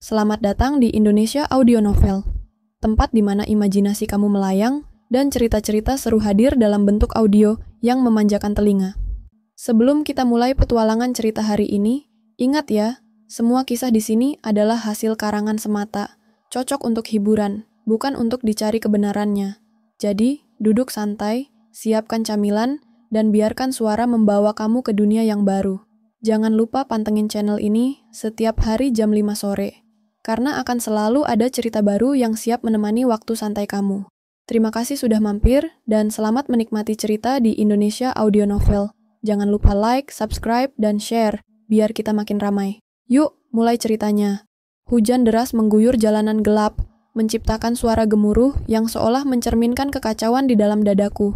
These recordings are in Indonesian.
Selamat datang di Indonesia Audio Novel, tempat di mana imajinasi kamu melayang dan cerita-cerita seru hadir dalam bentuk audio yang memanjakan telinga. Sebelum kita mulai petualangan cerita hari ini, ingat ya, semua kisah di sini adalah hasil karangan semata, cocok untuk hiburan, bukan untuk dicari kebenarannya. Jadi, duduk santai, siapkan camilan, dan biarkan suara membawa kamu ke dunia yang baru. Jangan lupa pantengin channel ini setiap hari jam 5 sore. Karena akan selalu ada cerita baru yang siap menemani waktu santai kamu. Terima kasih sudah mampir, dan selamat menikmati cerita di Indonesia Audio Novel. Jangan lupa like, subscribe, dan share, biar kita makin ramai. Yuk, mulai ceritanya. Hujan deras mengguyur jalanan gelap, menciptakan suara gemuruh yang seolah mencerminkan kekacauan di dalam dadaku.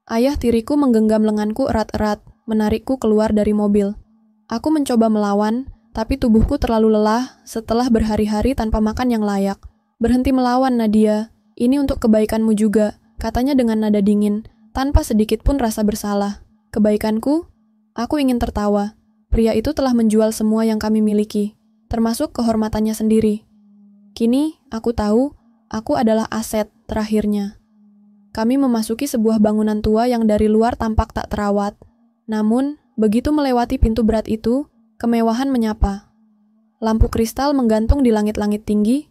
Ayah tiriku menggenggam lenganku erat-erat, menarikku keluar dari mobil. Aku mencoba melawan, tapi tubuhku terlalu lelah setelah berhari-hari tanpa makan yang layak. Berhenti melawan, Nadia. Ini untuk kebaikanmu juga, katanya dengan nada dingin, tanpa sedikit pun rasa bersalah. Kebaikanku? Aku ingin tertawa. Pria itu telah menjual semua yang kami miliki, termasuk kehormatannya sendiri. Kini, aku tahu, aku adalah aset terakhirnya. Kami memasuki sebuah bangunan tua yang dari luar tampak tak terawat. Namun, begitu melewati pintu berat itu, kemewahan menyapa. Lampu kristal menggantung di langit-langit tinggi,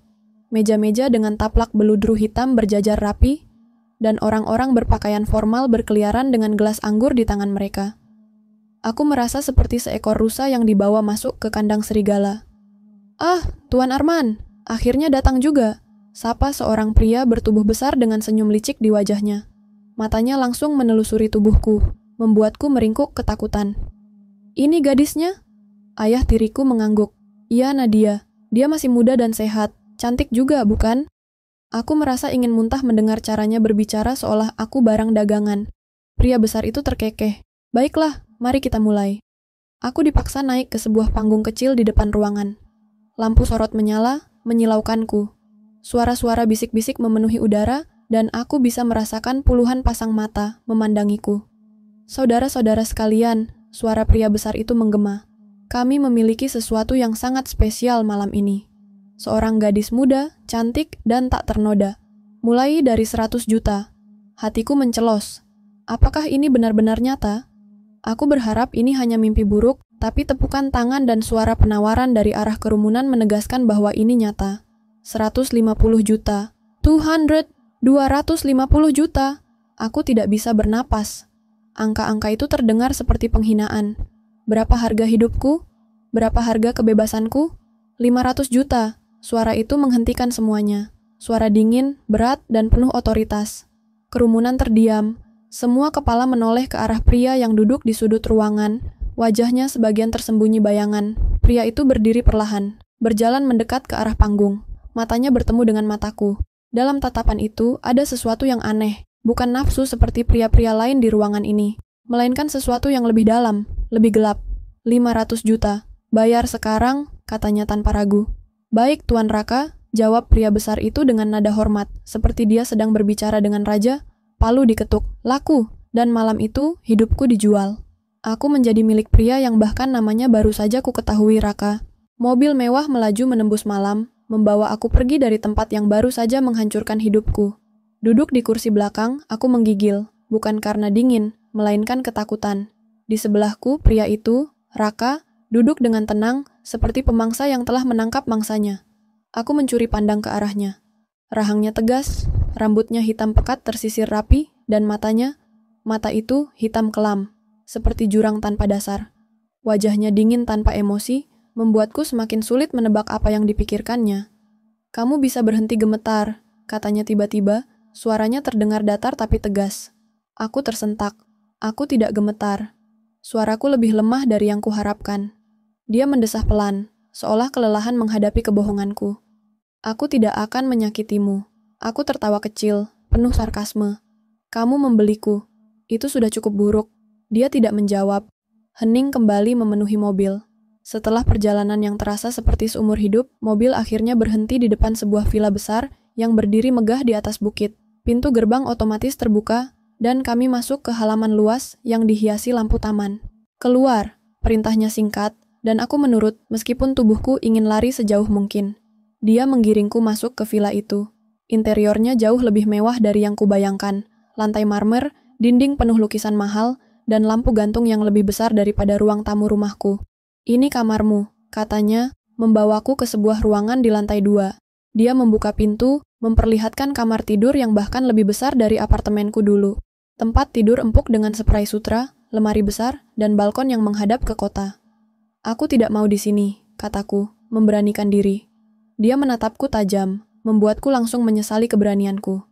meja-meja dengan taplak beludru hitam berjajar rapi, dan orang-orang berpakaian formal berkeliaran dengan gelas anggur di tangan mereka. Aku merasa seperti seekor rusa yang dibawa masuk ke kandang serigala. "Ah, Tuan Arman, akhirnya datang juga," sapa seorang pria bertubuh besar dengan senyum licik di wajahnya. Matanya langsung menelusuri tubuhku, membuatku meringkuk ketakutan. "Ini gadisnya?" Ayah tiriku mengangguk. "Iya, Nadia. Dia masih muda dan sehat. Cantik juga, bukan?" Aku merasa ingin muntah mendengar caranya berbicara seolah aku barang dagangan. Pria besar itu terkekeh. "Baiklah, mari kita mulai." Aku dipaksa naik ke sebuah panggung kecil di depan ruangan. Lampu sorot menyala, menyilaukanku. Suara-suara bisik-bisik memenuhi udara, dan aku bisa merasakan puluhan pasang mata memandangiku. "Saudara-saudara sekalian," suara pria besar itu menggema. "Kami memiliki sesuatu yang sangat spesial malam ini. Seorang gadis muda, cantik, dan tak ternoda. Mulai dari 100 juta. Hatiku mencelos. Apakah ini benar-benar nyata? Aku berharap ini hanya mimpi buruk, tapi tepukan tangan dan suara penawaran dari arah kerumunan menegaskan bahwa ini nyata. 150 juta. 250 juta. Aku tidak bisa bernapas. Angka-angka itu terdengar seperti penghinaan. Berapa harga hidupku? Berapa harga kebebasanku? 500 juta. Suara itu menghentikan semuanya. Suara dingin, berat, dan penuh otoritas. Kerumunan terdiam. Semua kepala menoleh ke arah pria yang duduk di sudut ruangan. Wajahnya sebagian tersembunyi bayangan. Pria itu berdiri perlahan, berjalan mendekat ke arah panggung. Matanya bertemu dengan mataku. Dalam tatapan itu ada sesuatu yang aneh. Bukan nafsu seperti pria-pria lain di ruangan ini, melainkan sesuatu yang lebih dalam, lebih gelap. 500 juta. "Bayar sekarang," katanya tanpa ragu. "Baik, Tuan Raka," jawab pria besar itu dengan nada hormat, seperti dia sedang berbicara dengan raja. Palu diketuk, laku, dan malam itu hidupku dijual. Aku menjadi milik pria yang bahkan namanya baru saja ku ketahui, Raka. Mobil mewah melaju menembus malam, membawa aku pergi dari tempat yang baru saja menghancurkan hidupku. Duduk di kursi belakang, aku menggigil, bukan karena dingin, melainkan ketakutan. Di sebelahku, pria itu, Raka, duduk dengan tenang, seperti pemangsa yang telah menangkap mangsanya. Aku mencuri pandang ke arahnya. Rahangnya tegas, rambutnya hitam pekat tersisir rapi, dan mata itu hitam kelam, seperti jurang tanpa dasar. Wajahnya dingin tanpa emosi, membuatku semakin sulit menebak apa yang dipikirkannya. "Kamu bisa berhenti gemetar," katanya tiba-tiba, suaranya terdengar datar tapi tegas. Aku tersentak. Aku tidak gemetar. Suaraku lebih lemah dari yang kuharapkan. Dia mendesah pelan, seolah kelelahan menghadapi kebohonganku. "Aku tidak akan menyakitimu." Aku tertawa kecil, penuh sarkasme. "Kamu membeliku. Itu sudah cukup buruk." Dia tidak menjawab. Hening kembali memenuhi mobil. Setelah perjalanan yang terasa seperti seumur hidup, mobil akhirnya berhenti di depan sebuah villa besar yang berdiri megah di atas bukit. Pintu gerbang otomatis terbuka, dan kami masuk ke halaman luas yang dihiasi lampu taman. "Keluar," perintahnya singkat, dan aku menurut meskipun tubuhku ingin lari sejauh mungkin. Dia menggiringku masuk ke villa itu. Interiornya jauh lebih mewah dari yang kubayangkan. Lantai marmer, dinding penuh lukisan mahal, dan lampu gantung yang lebih besar daripada ruang tamu rumahku. "Ini kamarmu," katanya, membawaku ke sebuah ruangan di lantai 2. Dia membuka pintu, memperlihatkan kamar tidur yang bahkan lebih besar dari apartemenku dulu. Tempat tidur empuk dengan spray sutra, lemari besar, dan balkon yang menghadap ke kota. "Aku tidak mau di sini," kataku, memberanikan diri. Dia menatapku tajam, membuatku langsung menyesali keberanianku.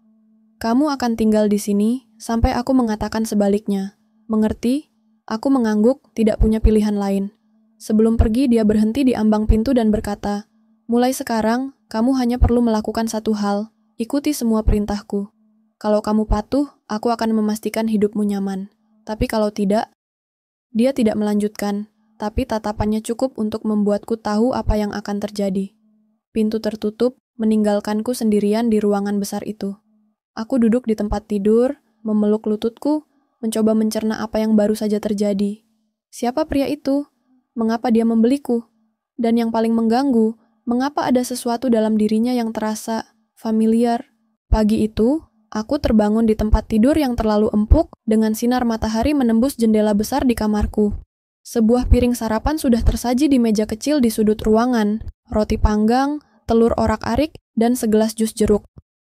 "Kamu akan tinggal di sini sampai aku mengatakan sebaliknya. Mengerti?" Aku mengangguk, tidak punya pilihan lain. Sebelum pergi, dia berhenti di ambang pintu dan berkata, "Mulai sekarang, kamu hanya perlu melakukan satu hal, ikuti semua perintahku. Kalau kamu patuh, aku akan memastikan hidupmu nyaman. Tapi kalau tidak..." Dia tidak melanjutkan, tapi tatapannya cukup untuk membuatku tahu apa yang akan terjadi. Pintu tertutup, meninggalkanku sendirian di ruangan besar itu. Aku duduk di tempat tidur, memeluk lututku, mencoba mencerna apa yang baru saja terjadi. Siapa pria itu? Mengapa dia membeliku? Dan yang paling mengganggu, mengapa ada sesuatu dalam dirinya yang terasa familiar? Pagi itu, aku terbangun di tempat tidur yang terlalu empuk dengan sinar matahari menembus jendela besar di kamarku. Sebuah piring sarapan sudah tersaji di meja kecil di sudut ruangan, roti panggang, telur orak-arik, dan segelas jus jeruk.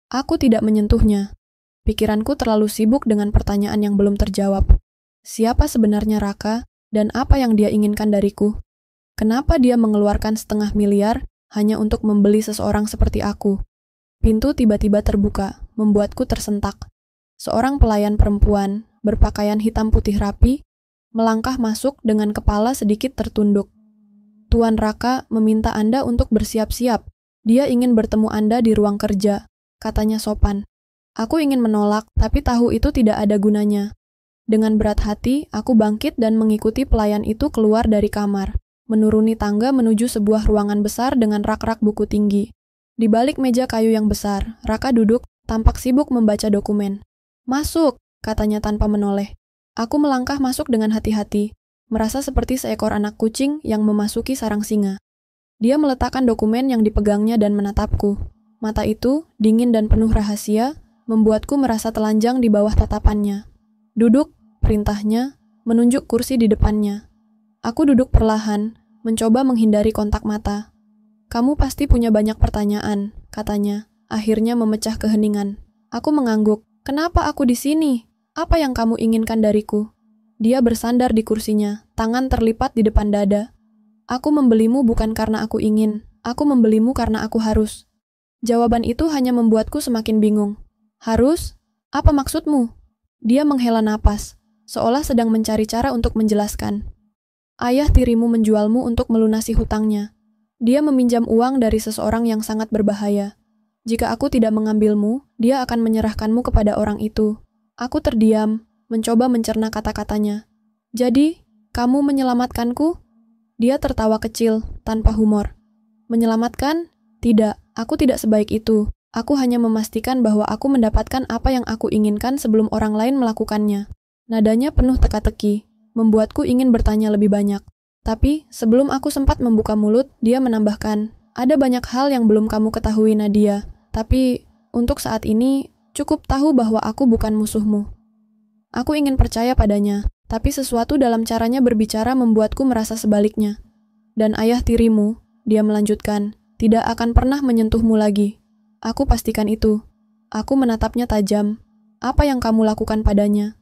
Aku tidak menyentuhnya. Pikiranku terlalu sibuk dengan pertanyaan yang belum terjawab. Siapa sebenarnya Raka, dan apa yang dia inginkan dariku? Kenapa dia mengeluarkan 500 miliar hanya untuk membeli seseorang seperti aku? Pintu tiba-tiba terbuka, membuatku tersentak. Seorang pelayan perempuan, berpakaian hitam putih rapi, melangkah masuk dengan kepala sedikit tertunduk. "Tuan Raka meminta Anda untuk bersiap-siap. Dia ingin bertemu Anda di ruang kerja," katanya sopan. Aku ingin menolak, tapi tahu itu tidak ada gunanya. Dengan berat hati, aku bangkit dan mengikuti pelayan itu keluar dari kamar, menuruni tangga menuju sebuah ruangan besar dengan rak-rak buku tinggi. Di balik meja kayu yang besar, Raka duduk, tampak sibuk membaca dokumen. "Masuk," katanya tanpa menoleh. Aku melangkah masuk dengan hati-hati, merasa seperti seekor anak kucing yang memasuki sarang singa. Dia meletakkan dokumen yang dipegangnya dan menatapku. Mata itu, dingin dan penuh rahasia, membuatku merasa telanjang di bawah tatapannya. "Duduk," perintahnya, menunjuk kursi di depannya. Aku duduk perlahan, mencoba menghindari kontak mata. "Kamu pasti punya banyak pertanyaan," katanya, akhirnya memecah keheningan. Aku mengangguk. "Kenapa aku di sini? Apa yang kamu inginkan dariku?" Dia bersandar di kursinya, tangan terlipat di depan dada. "Aku membelimu bukan karena aku ingin, aku membelimu karena aku harus." Jawaban itu hanya membuatku semakin bingung. "Harus? Apa maksudmu?" Dia menghela napas, seolah sedang mencari cara untuk menjelaskan. "Ayah tirimu menjualmu untuk melunasi hutangnya. Dia meminjam uang dari seseorang yang sangat berbahaya. Jika aku tidak mengambilmu, dia akan menyerahkanmu kepada orang itu." Aku terdiam, mencoba mencerna kata-katanya. "Jadi, kamu menyelamatkanku?" Dia tertawa kecil, tanpa humor. "Menyelamatkan? Tidak, aku tidak sebaik itu. Aku hanya memastikan bahwa aku mendapatkan apa yang aku inginkan sebelum orang lain melakukannya." Nadanya penuh teka-teki, membuatku ingin bertanya lebih banyak. Tapi, sebelum aku sempat membuka mulut, dia menambahkan, "Ada banyak hal yang belum kamu ketahui, Nadia. Tapi, untuk saat ini, cukup tahu bahwa aku bukan musuhmu." Aku ingin percaya padanya, tapi sesuatu dalam caranya berbicara membuatku merasa sebaliknya. "Dan ayah tirimu," dia melanjutkan, "tidak akan pernah menyentuhmu lagi. Aku pastikan itu." Aku menatapnya tajam. "Apa yang kamu lakukan padanya?"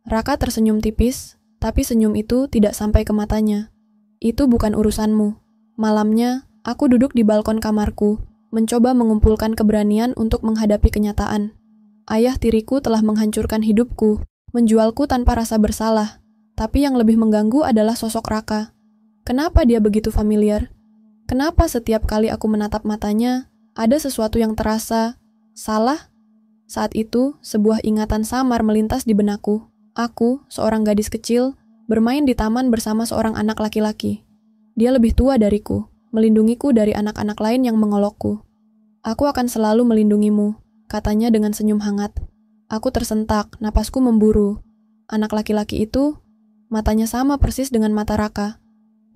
Raka tersenyum tipis, tapi senyum itu tidak sampai ke matanya. "Itu bukan urusanmu." Malamnya, aku duduk di balkon kamarku, mencoba mengumpulkan keberanian untuk menghadapi kenyataan. Ayah tiriku telah menghancurkan hidupku, menjualku tanpa rasa bersalah, tapi yang lebih mengganggu adalah sosok Raka. Kenapa dia begitu familiar? Kenapa setiap kali aku menatap matanya, ada sesuatu yang terasa salah? Saat itu, sebuah ingatan samar melintas di benakku. Aku, seorang gadis kecil, bermain di taman bersama seorang anak laki-laki. Dia lebih tua dariku, melindungiku dari anak-anak lain yang mengolokku. "Aku akan selalu melindungimu," katanya dengan senyum hangat. Aku tersentak, napasku memburu. Anak laki-laki itu, matanya sama persis dengan mata Raka.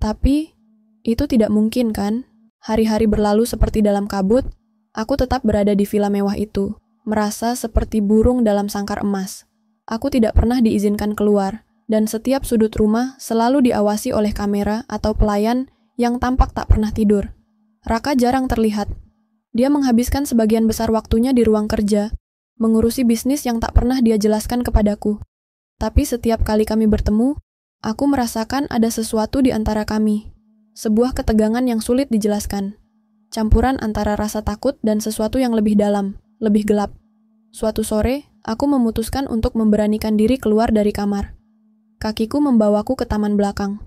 Tapi, itu tidak mungkin kan? Hari-hari berlalu seperti dalam kabut, aku tetap berada di villa mewah itu, merasa seperti burung dalam sangkar emas. Aku tidak pernah diizinkan keluar, dan setiap sudut rumah selalu diawasi oleh kamera atau pelayan yang tampak tak pernah tidur. Raka jarang terlihat. Dia menghabiskan sebagian besar waktunya di ruang kerja, mengurusi bisnis yang tak pernah dia jelaskan kepadaku. Tapi setiap kali kami bertemu, aku merasakan ada sesuatu di antara kami. Sebuah ketegangan yang sulit dijelaskan. Campuran antara rasa takut dan sesuatu yang lebih dalam, lebih gelap. Suatu sore, aku memutuskan untuk memberanikan diri keluar dari kamar. Kakiku membawaku ke taman belakang,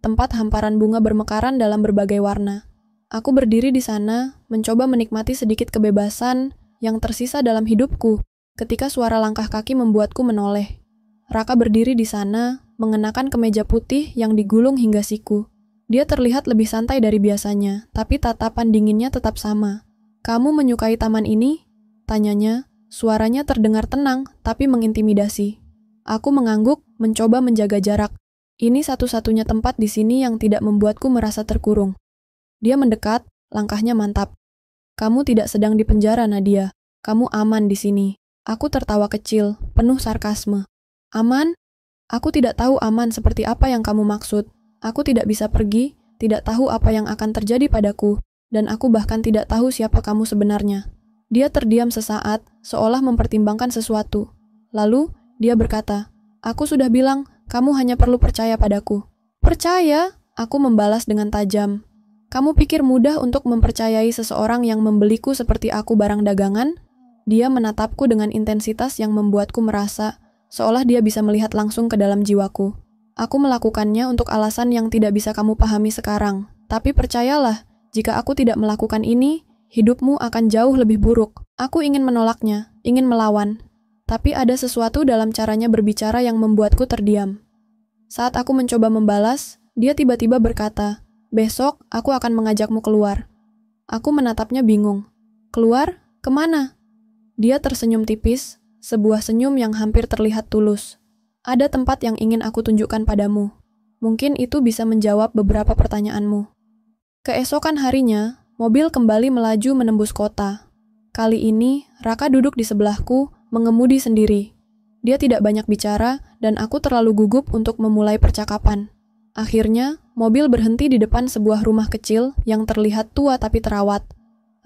tempat hamparan bunga bermekaran dalam berbagai warna. Aku berdiri di sana, mencoba menikmati sedikit kebebasan yang tersisa dalam hidupku ketika suara langkah kaki membuatku menoleh. Raka berdiri di sana, mengenakan kemeja putih yang digulung hingga siku. Dia terlihat lebih santai dari biasanya, tapi tatapan dinginnya tetap sama. "Kamu menyukai taman ini?" tanyanya. Suaranya terdengar tenang, tapi mengintimidasi. Aku mengangguk, mencoba menjaga jarak. Ini satu-satunya tempat di sini yang tidak membuatku merasa terkurung. Dia mendekat, langkahnya mantap. "Kamu tidak sedang di penjara, Nadia. Kamu aman di sini." Aku tertawa kecil, penuh sarkasme. "Aman? Aku tidak tahu aman seperti apa yang kamu maksud. Aku tidak bisa pergi, tidak tahu apa yang akan terjadi padaku, dan aku bahkan tidak tahu siapa kamu sebenarnya." Dia terdiam sesaat, seolah mempertimbangkan sesuatu. Lalu, dia berkata, "Aku sudah bilang, kamu hanya perlu percaya padaku." "Percaya?" Aku membalas dengan tajam. "Kamu pikir mudah untuk mempercayai seseorang yang membeliku seperti aku barang dagangan?" Dia menatapku dengan intensitas yang membuatku merasa seolah dia bisa melihat langsung ke dalam jiwaku. "Aku melakukannya untuk alasan yang tidak bisa kamu pahami sekarang. Tapi percayalah, jika aku tidak melakukan ini, hidupmu akan jauh lebih buruk." Aku ingin menolaknya, ingin melawan. Tapi ada sesuatu dalam caranya berbicara yang membuatku terdiam. Saat aku mencoba membalas, dia tiba-tiba berkata, "Besok, aku akan mengajakmu keluar." Aku menatapnya bingung. "Keluar? Kemana?" Dia tersenyum tipis, sebuah senyum yang hampir terlihat tulus. "Ada tempat yang ingin aku tunjukkan padamu. Mungkin itu bisa menjawab beberapa pertanyaanmu." Keesokan harinya, mobil kembali melaju menembus kota. Kali ini, Raka duduk di sebelahku, mengemudi sendiri. Dia tidak banyak bicara, dan aku terlalu gugup untuk memulai percakapan. Akhirnya, mobil berhenti di depan sebuah rumah kecil yang terlihat tua tapi terawat.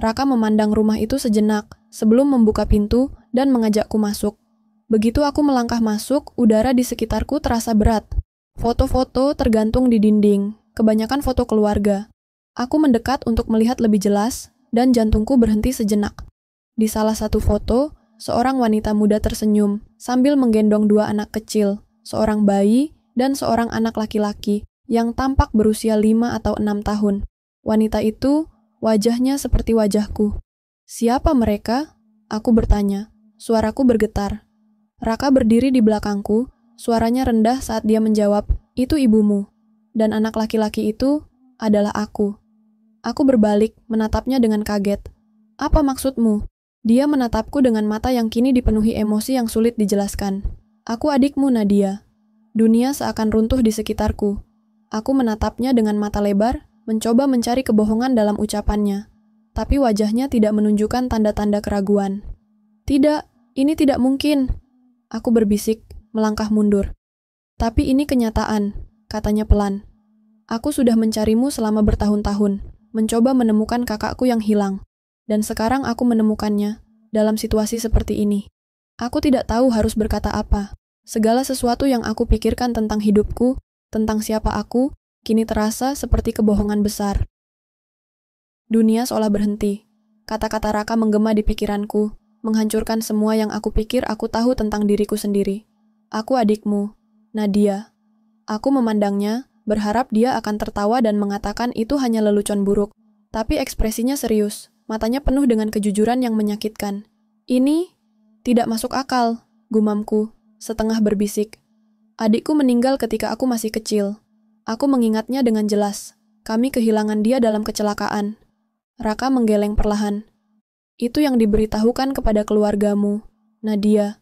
Raka memandang rumah itu sejenak, sebelum membuka pintu dan mengajakku masuk. Begitu aku melangkah masuk, udara di sekitarku terasa berat. Foto-foto tergantung di dinding, kebanyakan foto keluarga. Aku mendekat untuk melihat lebih jelas, dan jantungku berhenti sejenak. Di salah satu foto, seorang wanita muda tersenyum, sambil menggendong dua anak kecil, seorang bayi dan seorang anak laki-laki, yang tampak berusia 5 atau 6 tahun. Wanita itu, wajahnya seperti wajahku. "Siapa mereka?" Aku bertanya. Suaraku bergetar. Raka berdiri di belakangku, suaranya rendah saat dia menjawab, "Itu ibumu." Dan anak laki-laki itu adalah aku. Aku berbalik, menatapnya dengan kaget. "Apa maksudmu?" Dia menatapku dengan mata yang kini dipenuhi emosi yang sulit dijelaskan. "Aku adikmu, Nadia." Dunia seakan runtuh di sekitarku. Aku menatapnya dengan mata lebar, mencoba mencari kebohongan dalam ucapannya. Tapi wajahnya tidak menunjukkan tanda-tanda keraguan. "Tidak, ini tidak mungkin." Aku berbisik, melangkah mundur. "Tapi ini kenyataan," katanya pelan. "Aku sudah mencarimu selama bertahun-tahun, mencoba menemukan kakakku yang hilang. Dan sekarang aku menemukannya, dalam situasi seperti ini. Aku tidak tahu harus berkata apa. Segala sesuatu yang aku pikirkan tentang hidupku, tentang siapa aku, kini terasa seperti kebohongan besar." Dunia seolah berhenti. Kata-kata Raka menggema di pikiranku, menghancurkan semua yang aku pikir aku tahu tentang diriku sendiri. "Aku adikmu, Nadia." Aku memandangnya, berharap dia akan tertawa dan mengatakan itu hanya lelucon buruk. Tapi ekspresinya serius, matanya penuh dengan kejujuran yang menyakitkan. "Ini tidak masuk akal," gumamku, setengah berbisik. "Adikku meninggal ketika aku masih kecil. Aku mengingatnya dengan jelas. Kami kehilangan dia dalam kecelakaan." Raka menggeleng perlahan. "Itu yang diberitahukan kepada keluargamu, Nadia.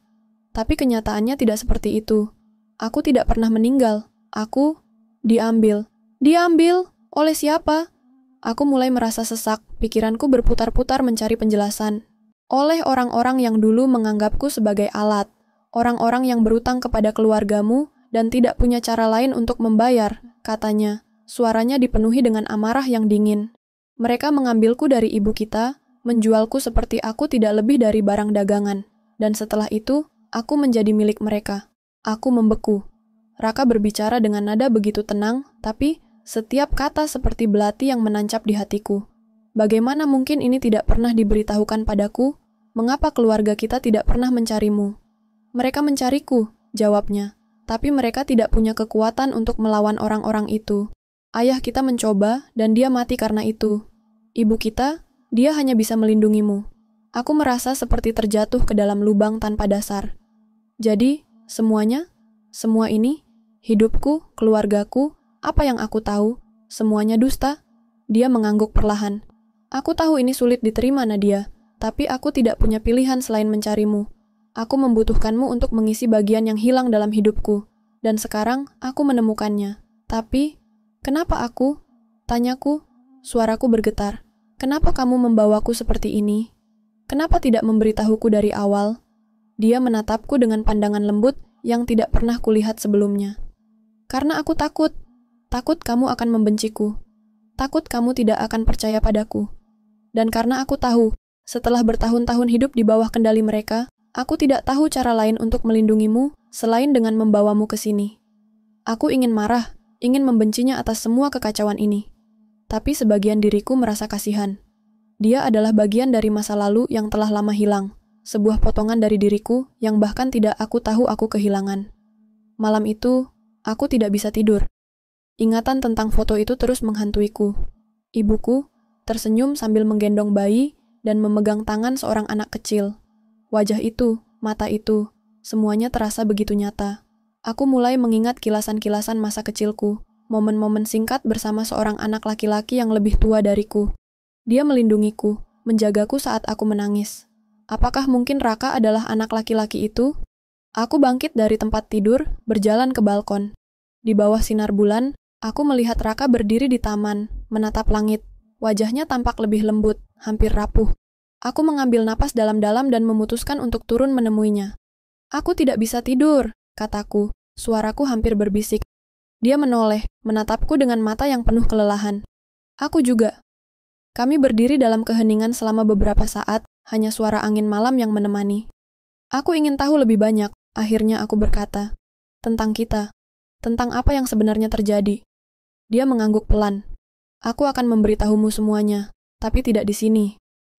Tapi kenyataannya tidak seperti itu. Aku tidak pernah meninggal. Aku diambil." "Diambil? Oleh siapa?" Aku mulai merasa sesak, pikiranku berputar-putar mencari penjelasan. Oleh orang-orang yang dulu menganggapku sebagai alat, orang-orang yang berutang kepada keluargamu dan tidak punya cara lain untuk membayar, katanya. Suaranya dipenuhi dengan amarah yang dingin. Mereka mengambilku dari ibu kita, menjualku seperti aku tidak lebih dari barang dagangan. Dan setelah itu, aku menjadi milik mereka. Aku membeku. Raka berbicara dengan nada begitu tenang, tapi setiap kata seperti belati yang menancap di hatiku. Bagaimana mungkin ini tidak pernah diberitahukan padaku? Mengapa keluarga kita tidak pernah mencarimu? Mereka mencariku, jawabnya. Tapi mereka tidak punya kekuatan untuk melawan orang-orang itu. Ayah kita mencoba, dan dia mati karena itu. Ibu kita, dia hanya bisa melindungimu. Aku merasa seperti terjatuh ke dalam lubang tanpa dasar. Jadi, semua ini, hidupku, keluargaku, apa yang aku tahu, semuanya dusta. Dia mengangguk perlahan. Aku tahu ini sulit diterima, Nadia, tapi aku tidak punya pilihan selain mencarimu. Aku membutuhkanmu untuk mengisi bagian yang hilang dalam hidupku, dan sekarang aku menemukannya. Tapi, kenapa aku? Tanyaku, suaraku bergetar. Kenapa kamu membawaku seperti ini? Kenapa tidak memberitahuku dari awal? Dia menatapku dengan pandangan lembut yang tidak pernah kulihat sebelumnya. Karena aku takut. Takut kamu akan membenciku. Takut kamu tidak akan percaya padaku. Dan karena aku tahu, setelah bertahun-tahun hidup di bawah kendali mereka, aku tidak tahu cara lain untuk melindungimu selain dengan membawamu ke sini. Aku ingin marah, ingin membencinya atas semua kekacauan ini. Tapi sebagian diriku merasa kasihan. Dia adalah bagian dari masa lalu yang telah lama hilang, sebuah potongan dari diriku yang bahkan tidak aku tahu aku kehilangan. Malam itu, aku tidak bisa tidur. Ingatan tentang foto itu terus menghantuiku. Ibuku tersenyum sambil menggendong bayi dan memegang tangan seorang anak kecil. Wajah itu, mata itu, semuanya terasa begitu nyata. Aku mulai mengingat kilasan-kilasan masa kecilku, momen-momen singkat bersama seorang anak laki-laki yang lebih tua dariku. Dia melindungiku, menjagaku saat aku menangis. Apakah mungkin Raka adalah anak laki-laki itu? Aku bangkit dari tempat tidur, berjalan ke balkon. Di bawah sinar bulan, aku melihat Raka berdiri di taman, menatap langit. Wajahnya tampak lebih lembut, hampir rapuh. Aku mengambil napas dalam-dalam dan memutuskan untuk turun menemuinya. Aku tidak bisa tidur, kataku. Suaraku hampir berbisik. Dia menoleh, menatapku dengan mata yang penuh kelelahan. Aku juga. Kami berdiri dalam keheningan selama beberapa saat, hanya suara angin malam yang menemani. Aku ingin tahu lebih banyak, akhirnya aku berkata. Tentang kita. Tentang apa yang sebenarnya terjadi. Dia mengangguk pelan. Aku akan memberitahumu semuanya, tapi tidak di sini.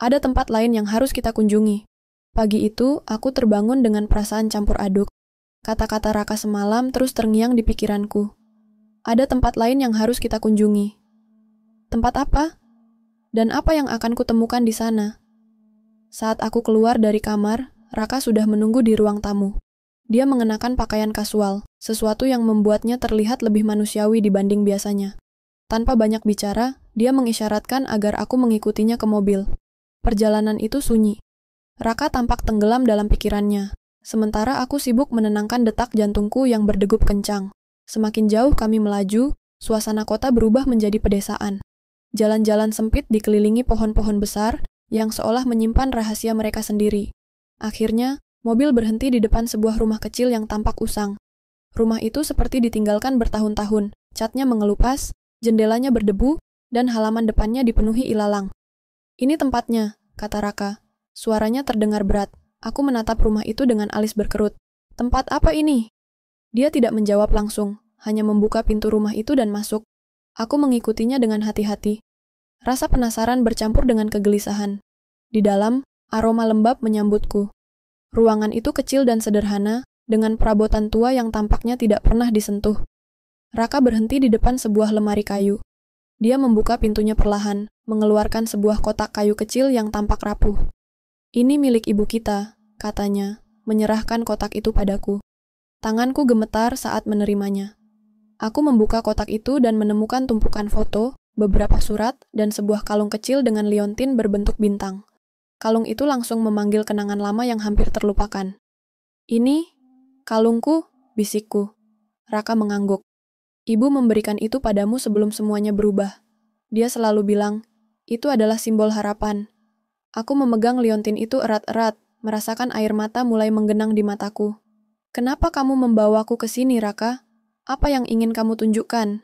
Ada tempat lain yang harus kita kunjungi. Pagi itu, aku terbangun dengan perasaan campur aduk. Kata-kata Raka semalam terus terngiang di pikiranku. Ada tempat lain yang harus kita kunjungi. Tempat apa? Dan apa yang akan kutemukan di sana? Saat aku keluar dari kamar, Raka sudah menunggu di ruang tamu. Dia mengenakan pakaian kasual, sesuatu yang membuatnya terlihat lebih manusiawi dibanding biasanya. Tanpa banyak bicara, dia mengisyaratkan agar aku mengikutinya ke mobil. Perjalanan itu sunyi. Raka tampak tenggelam dalam pikirannya, sementara aku sibuk menenangkan detak jantungku yang berdegup kencang. Semakin jauh kami melaju, suasana kota berubah menjadi pedesaan. Jalan-jalan sempit dikelilingi pohon-pohon besar yang seolah menyimpan rahasia mereka sendiri. Akhirnya, mobil berhenti di depan sebuah rumah kecil yang tampak usang. Rumah itu seperti ditinggalkan bertahun-tahun, catnya mengelupas, jendelanya berdebu, dan halaman depannya dipenuhi ilalang. Ini tempatnya, kata Raka. Suaranya terdengar berat. Aku menatap rumah itu dengan alis berkerut. Tempat apa ini? Dia tidak menjawab langsung, hanya membuka pintu rumah itu dan masuk. Aku mengikutinya dengan hati-hati. Rasa penasaran bercampur dengan kegelisahan. Di dalam, aroma lembab menyambutku. Ruangan itu kecil dan sederhana, dengan perabotan tua yang tampaknya tidak pernah disentuh. Raka berhenti di depan sebuah lemari kayu. Dia membuka pintunya perlahan, mengeluarkan sebuah kotak kayu kecil yang tampak rapuh. Ini milik ibu kita, katanya, menyerahkan kotak itu padaku. Tanganku gemetar saat menerimanya. Aku membuka kotak itu dan menemukan tumpukan foto, beberapa surat, dan sebuah kalung kecil dengan liontin berbentuk bintang. Kalung itu langsung memanggil kenangan lama yang hampir terlupakan. Ini, kalungku, bisikku. Raka mengangguk. Ibu memberikan itu padamu sebelum semuanya berubah. Dia selalu bilang, itu adalah simbol harapan. Aku memegang liontin itu erat-erat, merasakan air mata mulai menggenang di mataku. Kenapa kamu membawaku ke sini, Raka? Apa yang ingin kamu tunjukkan?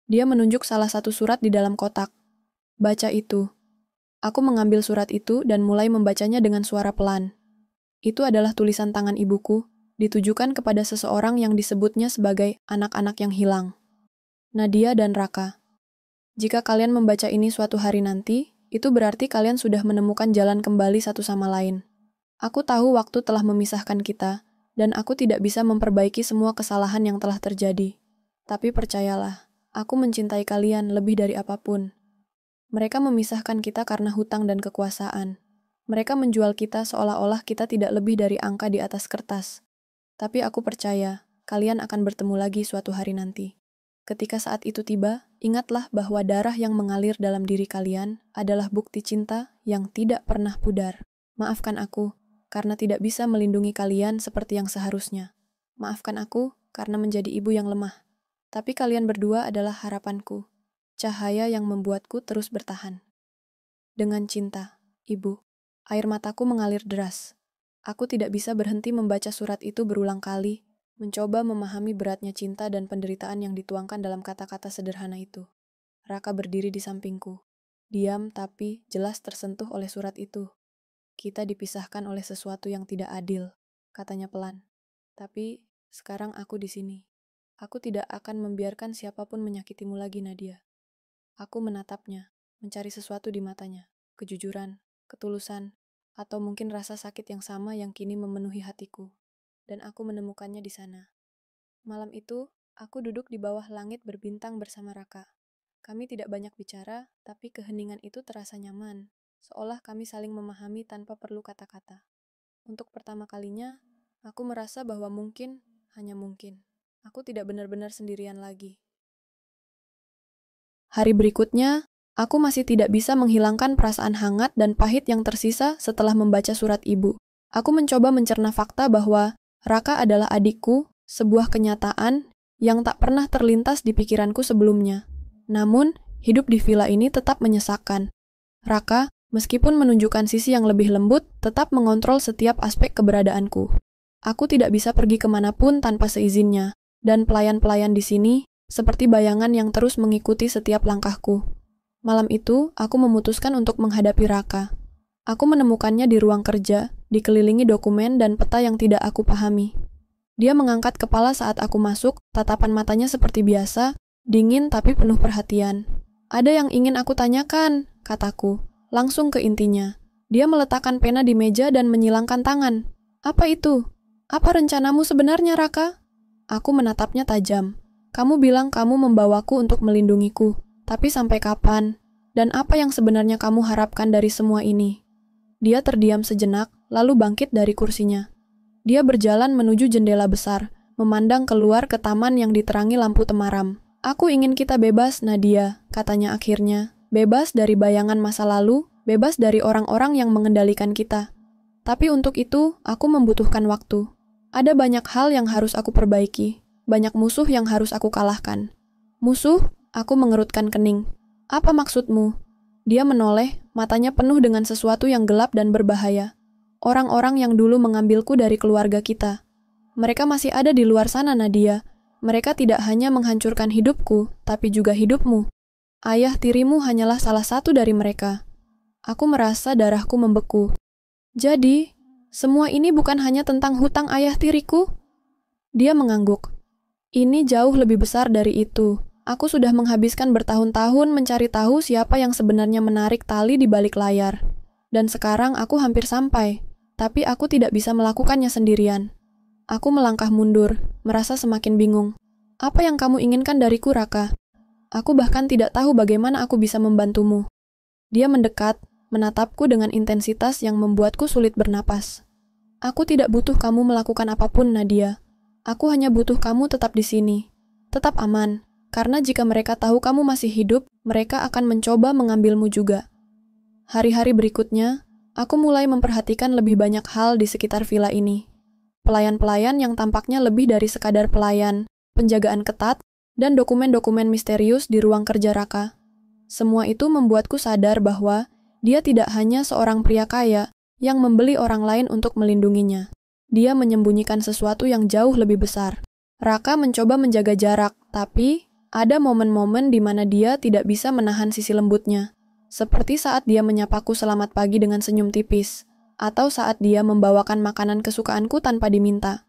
Dia menunjuk salah satu surat di dalam kotak. Baca itu. Aku mengambil surat itu dan mulai membacanya dengan suara pelan. Itu adalah tulisan tangan ibuku, ditujukan kepada seseorang yang disebutnya sebagai anak-anak yang hilang. Nadia dan Raka. Jika kalian membaca ini suatu hari nanti, itu berarti kalian sudah menemukan jalan kembali satu sama lain. Aku tahu waktu telah memisahkan kita, dan aku tidak bisa memperbaiki semua kesalahan yang telah terjadi. Tapi percayalah, aku mencintai kalian lebih dari apapun. Mereka memisahkan kita karena hutang dan kekuasaan. Mereka menjual kita seolah-olah kita tidak lebih dari angka di atas kertas. Tapi aku percaya, kalian akan bertemu lagi suatu hari nanti. Ketika saat itu tiba, ingatlah bahwa darah yang mengalir dalam diri kalian adalah bukti cinta yang tidak pernah pudar. Maafkan aku, karena tidak bisa melindungi kalian seperti yang seharusnya. Maafkan aku, karena menjadi ibu yang lemah. Tapi kalian berdua adalah harapanku, cahaya yang membuatku terus bertahan. Dengan cinta, Ibu. Air mataku mengalir deras. Aku tidak bisa berhenti membaca surat itu berulang kali, mencoba memahami beratnya cinta dan penderitaan yang dituangkan dalam kata-kata sederhana itu. Raka berdiri di sampingku. Diam tapi jelas tersentuh oleh surat itu. Kita dipisahkan oleh sesuatu yang tidak adil, katanya pelan. Tapi sekarang aku di sini. Aku tidak akan membiarkan siapapun menyakitimu lagi, Nadia. Aku menatapnya, mencari sesuatu di matanya, kejujuran, ketulusan, atau mungkin rasa sakit yang sama yang kini memenuhi hatiku. Dan aku menemukannya di sana. Malam itu, aku duduk di bawah langit berbintang bersama Raka. Kami tidak banyak bicara, tapi keheningan itu terasa nyaman, seolah kami saling memahami tanpa perlu kata-kata. Untuk pertama kalinya, aku merasa bahwa mungkin, hanya mungkin, aku tidak benar-benar sendirian lagi. Hari berikutnya, aku masih tidak bisa menghilangkan perasaan hangat dan pahit yang tersisa setelah membaca surat ibu. Aku mencoba mencerna fakta bahwa Raka adalah adikku, sebuah kenyataan yang tak pernah terlintas di pikiranku sebelumnya. Namun, hidup di villa ini tetap menyesakkan. Raka, meskipun menunjukkan sisi yang lebih lembut, tetap mengontrol setiap aspek keberadaanku. Aku tidak bisa pergi kemanapun tanpa seizinnya, dan pelayan-pelayan di sini seperti bayangan yang terus mengikuti setiap langkahku. Malam itu, aku memutuskan untuk menghadapi Raka. Aku menemukannya di ruang kerja, dikelilingi dokumen dan peta yang tidak aku pahami. Dia mengangkat kepala saat aku masuk, tatapan matanya seperti biasa, dingin tapi penuh perhatian. Ada yang ingin aku tanyakan, kataku, langsung ke intinya. Dia meletakkan pena di meja dan menyilangkan tangan. Apa itu? Apa rencanamu sebenarnya, Raka? Aku menatapnya tajam. Kamu bilang kamu membawaku untuk melindungiku, tapi sampai kapan? Dan apa yang sebenarnya kamu harapkan dari semua ini? Dia terdiam sejenak, lalu bangkit dari kursinya. Dia berjalan menuju jendela besar, memandang keluar ke taman yang diterangi lampu temaram. Aku ingin kita bebas, Nadia, katanya akhirnya. Bebas dari bayangan masa lalu, bebas dari orang-orang yang mengendalikan kita. Tapi untuk itu, aku membutuhkan waktu. Ada banyak hal yang harus aku perbaiki, banyak musuh yang harus aku kalahkan. Musuh? Aku mengerutkan kening. Apa maksudmu? Dia menoleh, matanya penuh dengan sesuatu yang gelap dan berbahaya. Orang-orang yang dulu mengambilku dari keluarga kita. Mereka masih ada di luar sana, Nadia. Mereka tidak hanya menghancurkan hidupku, tapi juga hidupmu. Ayah tirimu hanyalah salah satu dari mereka. Aku merasa darahku membeku. Jadi, semua ini bukan hanya tentang hutang ayah tiriku? Dia mengangguk. Ini jauh lebih besar dari itu. Aku sudah menghabiskan bertahun-tahun mencari tahu siapa yang sebenarnya menarik tali di balik layar. Dan sekarang aku hampir sampai, tapi aku tidak bisa melakukannya sendirian. Aku melangkah mundur, merasa semakin bingung. Apa yang kamu inginkan dariku, Raka? Aku bahkan tidak tahu bagaimana aku bisa membantumu. Dia mendekat, menatapku dengan intensitas yang membuatku sulit bernapas. Aku tidak butuh kamu melakukan apapun, Nadia. Aku hanya butuh kamu tetap di sini. Tetap aman. Karena jika mereka tahu kamu masih hidup, mereka akan mencoba mengambilmu juga. Hari-hari berikutnya, aku mulai memperhatikan lebih banyak hal di sekitar villa ini. Pelayan-pelayan yang tampaknya lebih dari sekadar pelayan, penjagaan ketat, dan dokumen-dokumen misterius di ruang kerja Raka. Semua itu membuatku sadar bahwa dia tidak hanya seorang pria kaya yang membeli orang lain untuk melindunginya. Dia menyembunyikan sesuatu yang jauh lebih besar. Raka mencoba menjaga jarak, tapi ada momen-momen di mana dia tidak bisa menahan sisi lembutnya. Seperti saat dia menyapaku selamat pagi dengan senyum tipis, atau saat dia membawakan makanan kesukaanku tanpa diminta.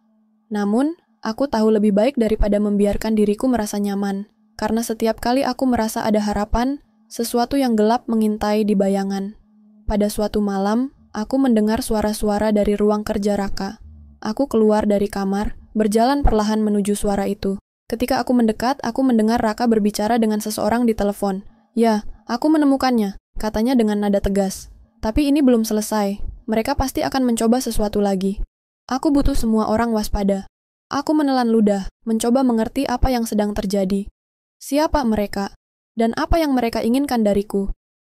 Namun, aku tahu lebih baik daripada membiarkan diriku merasa nyaman, karena setiap kali aku merasa ada harapan, sesuatu yang gelap mengintai di bayangan. Pada suatu malam, aku mendengar suara-suara dari ruang kerja Raka. Aku keluar dari kamar, berjalan perlahan menuju suara itu. Ketika aku mendekat, aku mendengar Raka berbicara dengan seseorang di telepon. "Ya, aku menemukannya," katanya dengan nada tegas. "Tapi ini belum selesai. Mereka pasti akan mencoba sesuatu lagi." Aku butuh semua orang waspada. Aku menelan ludah, mencoba mengerti apa yang sedang terjadi. Siapa mereka? Dan apa yang mereka inginkan dariku?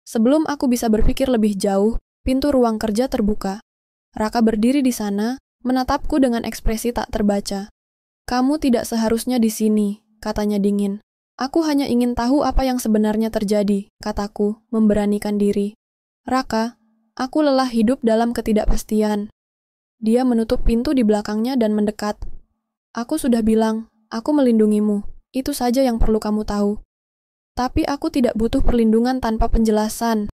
Sebelum aku bisa berpikir lebih jauh, pintu ruang kerja terbuka. Raka berdiri di sana, menatapku dengan ekspresi tak terbaca. "Kamu tidak seharusnya di sini," katanya dingin. "Aku hanya ingin tahu apa yang sebenarnya terjadi," kataku, memberanikan diri. "Raka, aku lelah hidup dalam ketidakpastian." Dia menutup pintu di belakangnya dan mendekat. "Aku sudah bilang, aku melindungimu. Itu saja yang perlu kamu tahu. Tapi aku tidak butuh perlindungan tanpa penjelasan."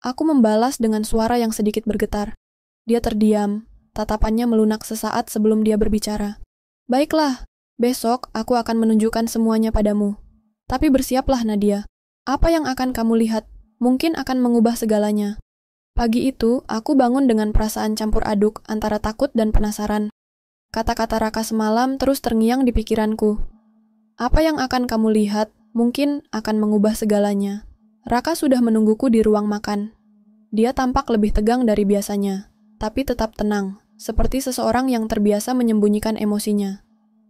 Aku membalas dengan suara yang sedikit bergetar. Dia terdiam, tatapannya melunak sesaat sebelum dia berbicara. "Baiklah, besok aku akan menunjukkan semuanya padamu. Tapi bersiaplah Nadia. Apa yang akan kamu lihat mungkin akan mengubah segalanya." Pagi itu, aku bangun dengan perasaan campur aduk antara takut dan penasaran. Kata-kata Raka semalam terus terngiang di pikiranku. Apa yang akan kamu lihat mungkin akan mengubah segalanya. Raka sudah menungguku di ruang makan. Dia tampak lebih tegang dari biasanya, tapi tetap tenang, seperti seseorang yang terbiasa menyembunyikan emosinya.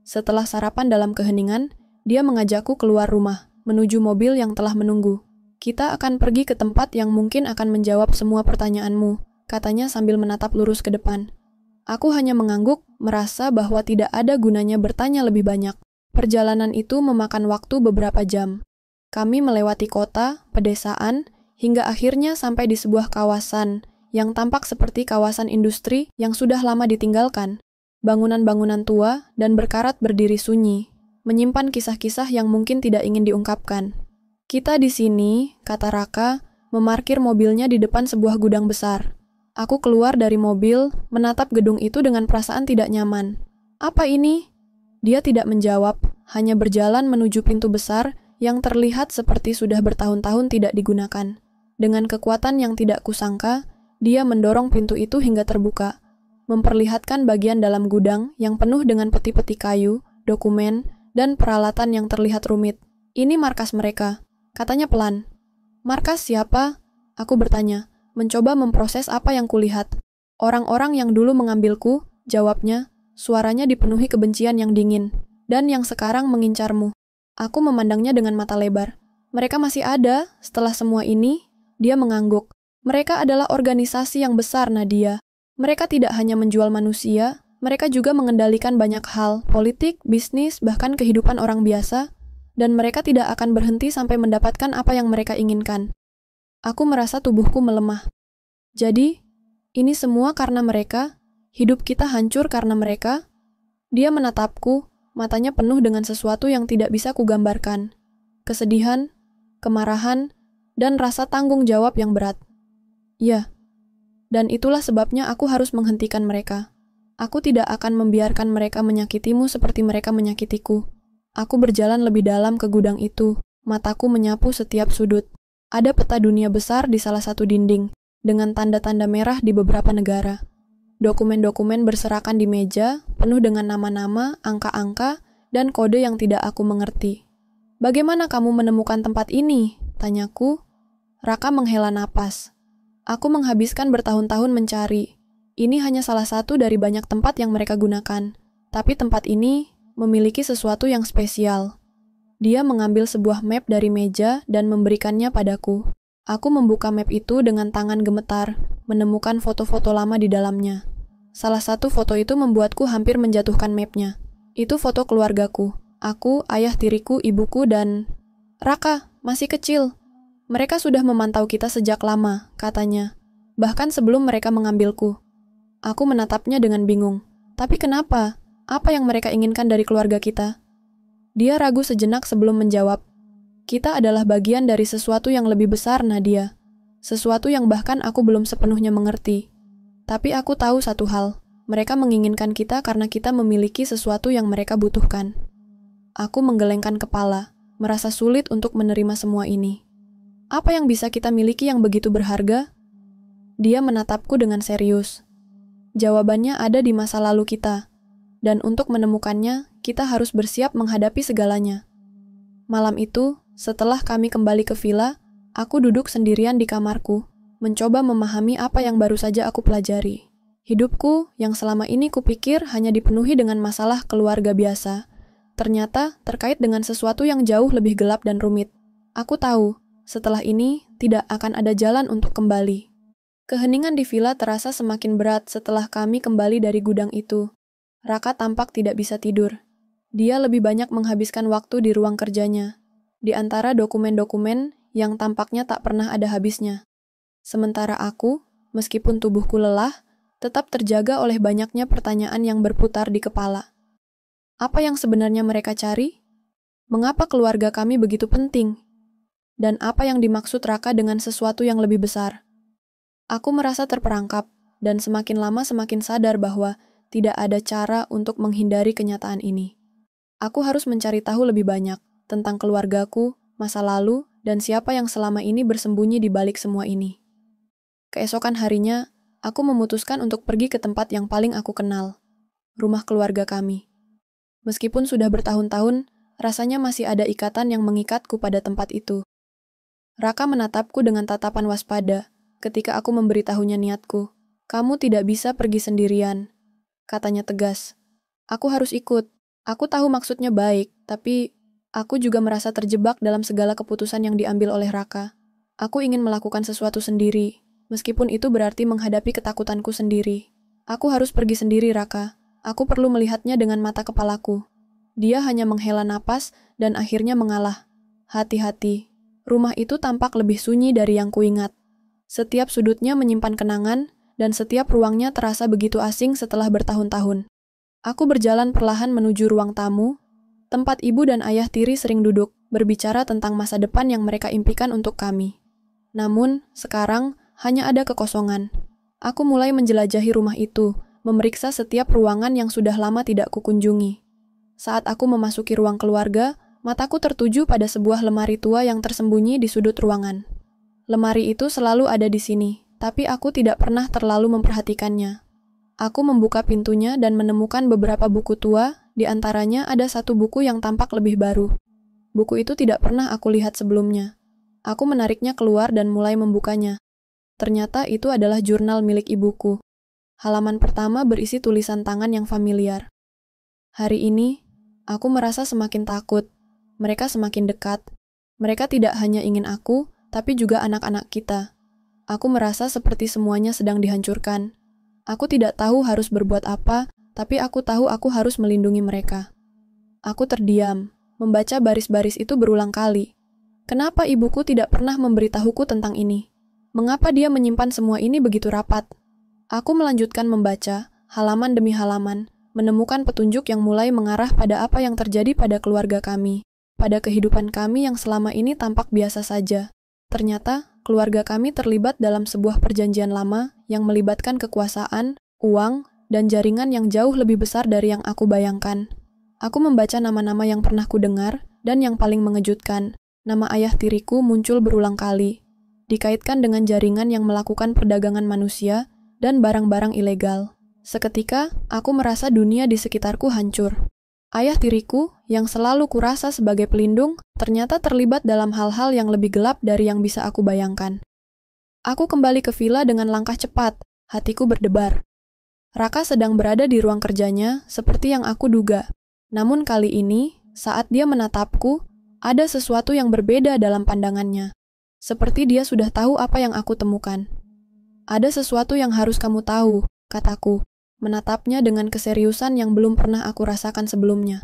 Setelah sarapan dalam keheningan, dia mengajakku keluar rumah, menuju mobil yang telah menunggu. "Kita akan pergi ke tempat yang mungkin akan menjawab semua pertanyaanmu," katanya sambil menatap lurus ke depan. Aku hanya mengangguk, merasa bahwa tidak ada gunanya bertanya lebih banyak. Perjalanan itu memakan waktu beberapa jam. Kami melewati kota, pedesaan, hingga akhirnya sampai di sebuah kawasan yang tampak seperti kawasan industri yang sudah lama ditinggalkan. Bangunan-bangunan tua dan berkarat berdiri sunyi, menyimpan kisah-kisah yang mungkin tidak ingin diungkapkan. "Kita di sini," kata Raka, memarkir mobilnya di depan sebuah gudang besar. Aku keluar dari mobil, menatap gedung itu dengan perasaan tidak nyaman. "Apa ini?" Dia tidak menjawab, hanya berjalan menuju pintu besar yang terlihat seperti sudah bertahun-tahun tidak digunakan. Dengan kekuatan yang tidak kusangka, dia mendorong pintu itu hingga terbuka, memperlihatkan bagian dalam gudang yang penuh dengan peti-peti kayu, dokumen, dan peralatan yang terlihat rumit. "Ini markas mereka," katanya pelan. "Markas siapa?" Aku bertanya, mencoba memproses apa yang kulihat. "Orang-orang yang dulu mengambilku," jawabnya. Suaranya dipenuhi kebencian yang dingin, dan yang sekarang mengincarmu. Aku memandangnya dengan mata lebar. "Mereka masih ada setelah semua ini?" Dia mengangguk. "Mereka adalah organisasi yang besar, Nadia. Mereka tidak hanya menjual manusia, mereka juga mengendalikan banyak hal, politik, bisnis, bahkan kehidupan orang biasa, dan mereka tidak akan berhenti sampai mendapatkan apa yang mereka inginkan." Aku merasa tubuhku melemah. "Jadi, ini semua karena mereka? Hidup kita hancur karena mereka?" Dia menatapku, matanya penuh dengan sesuatu yang tidak bisa kugambarkan. Kesedihan, kemarahan, dan rasa tanggung jawab yang berat. "Ya, dan itulah sebabnya aku harus menghentikan mereka. Aku tidak akan membiarkan mereka menyakitimu seperti mereka menyakitiku." Aku berjalan lebih dalam ke gudang itu, mataku menyapu setiap sudut. Ada peta dunia besar di salah satu dinding, dengan tanda-tanda merah di beberapa negara. Dokumen-dokumen berserakan di meja, penuh dengan nama-nama, angka-angka, dan kode yang tidak aku mengerti. "Bagaimana kamu menemukan tempat ini?" tanyaku. Raka menghela napas. "Aku menghabiskan bertahun-tahun mencari. Ini hanya salah satu dari banyak tempat yang mereka gunakan. Tapi tempat ini memiliki sesuatu yang spesial." Dia mengambil sebuah map dari meja dan memberikannya padaku. Aku membuka map itu dengan tangan gemetar, menemukan foto-foto lama di dalamnya. Salah satu foto itu membuatku hampir menjatuhkan mapnya. Itu foto keluargaku. Aku, ayah tiriku, ibuku, dan... Raka, masih kecil. Mereka sudah memantau kita sejak lama, katanya. Bahkan sebelum mereka mengambilku. Aku menatapnya dengan bingung. Tapi kenapa? Apa yang mereka inginkan dari keluarga kita? Dia ragu sejenak sebelum menjawab. Kita adalah bagian dari sesuatu yang lebih besar, Nadia. Sesuatu yang bahkan aku belum sepenuhnya mengerti. Tapi aku tahu satu hal. Mereka menginginkan kita karena kita memiliki sesuatu yang mereka butuhkan. Aku menggelengkan kepala, merasa sulit untuk menerima semua ini. Apa yang bisa kita miliki yang begitu berharga? Dia menatapku dengan serius. Jawabannya ada di masa lalu kita. Dan untuk menemukannya, kita harus bersiap menghadapi segalanya. Malam itu, setelah kami kembali ke villa, aku duduk sendirian di kamarku, mencoba memahami apa yang baru saja aku pelajari. Hidupku, yang selama ini kupikir hanya dipenuhi dengan masalah keluarga biasa, ternyata terkait dengan sesuatu yang jauh lebih gelap dan rumit. Aku tahu, setelah ini tidak akan ada jalan untuk kembali. Keheningan di villa terasa semakin berat setelah kami kembali dari gudang itu. Raka tampak tidak bisa tidur. Dia lebih banyak menghabiskan waktu di ruang kerjanya, di antara dokumen-dokumen yang tampaknya tak pernah ada habisnya. Sementara aku, meskipun tubuhku lelah, tetap terjaga oleh banyaknya pertanyaan yang berputar di kepala. Apa yang sebenarnya mereka cari? Mengapa keluarga kami begitu penting? Dan apa yang dimaksud Raka dengan sesuatu yang lebih besar? Aku merasa terperangkap, dan semakin lama semakin sadar bahwa tidak ada cara untuk menghindari kenyataan ini. Aku harus mencari tahu lebih banyak tentang keluargaku, masa lalu, dan siapa yang selama ini bersembunyi di balik semua ini. Keesokan harinya, aku memutuskan untuk pergi ke tempat yang paling aku kenal, rumah keluarga kami. Meskipun sudah bertahun-tahun, rasanya masih ada ikatan yang mengikatku pada tempat itu. Raka menatapku dengan tatapan waspada ketika aku memberitahunya niatku. Kamu tidak bisa pergi sendirian, katanya tegas. Aku harus ikut. Aku tahu maksudnya baik, tapi aku juga merasa terjebak dalam segala keputusan yang diambil oleh Raka. Aku ingin melakukan sesuatu sendiri, meskipun itu berarti menghadapi ketakutanku sendiri. Aku harus pergi sendiri, Raka. Aku perlu melihatnya dengan mata kepalaku. Dia hanya menghela napas dan akhirnya mengalah. Hati-hati. Rumah itu tampak lebih sunyi dari yang kuingat. Setiap sudutnya menyimpan kenangan, dan setiap ruangnya terasa begitu asing setelah bertahun-tahun. Aku berjalan perlahan menuju ruang tamu, tempat ibu dan ayah tiri sering duduk, berbicara tentang masa depan yang mereka impikan untuk kami. Namun, sekarang hanya ada kekosongan. Aku mulai menjelajahi rumah itu, memeriksa setiap ruangan yang sudah lama tidak kukunjungi. Saat aku memasuki ruang keluarga, mataku tertuju pada sebuah lemari tua yang tersembunyi di sudut ruangan. Lemari itu selalu ada di sini, tapi aku tidak pernah terlalu memperhatikannya. Aku membuka pintunya dan menemukan beberapa buku tua, di antaranya ada satu buku yang tampak lebih baru. Buku itu tidak pernah aku lihat sebelumnya. Aku menariknya keluar dan mulai membukanya. Ternyata itu adalah jurnal milik ibuku. Halaman pertama berisi tulisan tangan yang familiar. Hari ini, aku merasa semakin takut. Mereka semakin dekat. Mereka tidak hanya ingin aku, tapi juga anak-anak kita. Aku merasa seperti semuanya sedang dihancurkan. Aku tidak tahu harus berbuat apa, tapi aku tahu aku harus melindungi mereka. Aku terdiam, membaca baris-baris itu berulang kali. Kenapa ibuku tidak pernah memberitahuku tentang ini? Mengapa dia menyimpan semua ini begitu rapat? Aku melanjutkan membaca, halaman demi halaman, menemukan petunjuk yang mulai mengarah pada apa yang terjadi pada keluarga kami. Pada kehidupan kami yang selama ini tampak biasa saja. Ternyata, keluarga kami terlibat dalam sebuah perjanjian lama yang melibatkan kekuasaan, uang, dan jaringan yang jauh lebih besar dari yang aku bayangkan. Aku membaca nama-nama yang pernah kudengar, dan yang paling mengejutkan, nama ayah tiriku muncul berulang kali, dikaitkan dengan jaringan yang melakukan perdagangan manusia dan barang-barang ilegal. Seketika, aku merasa dunia di sekitarku hancur. Ayah tiriku, yang selalu kurasa sebagai pelindung, ternyata terlibat dalam hal-hal yang lebih gelap dari yang bisa aku bayangkan. Aku kembali ke villa dengan langkah cepat, hatiku berdebar. Raka sedang berada di ruang kerjanya, seperti yang aku duga. Namun kali ini, saat dia menatapku, ada sesuatu yang berbeda dalam pandangannya. Seperti dia sudah tahu apa yang aku temukan. Ada sesuatu yang harus kamu tahu, kataku. Menatapnya dengan keseriusan yang belum pernah aku rasakan sebelumnya.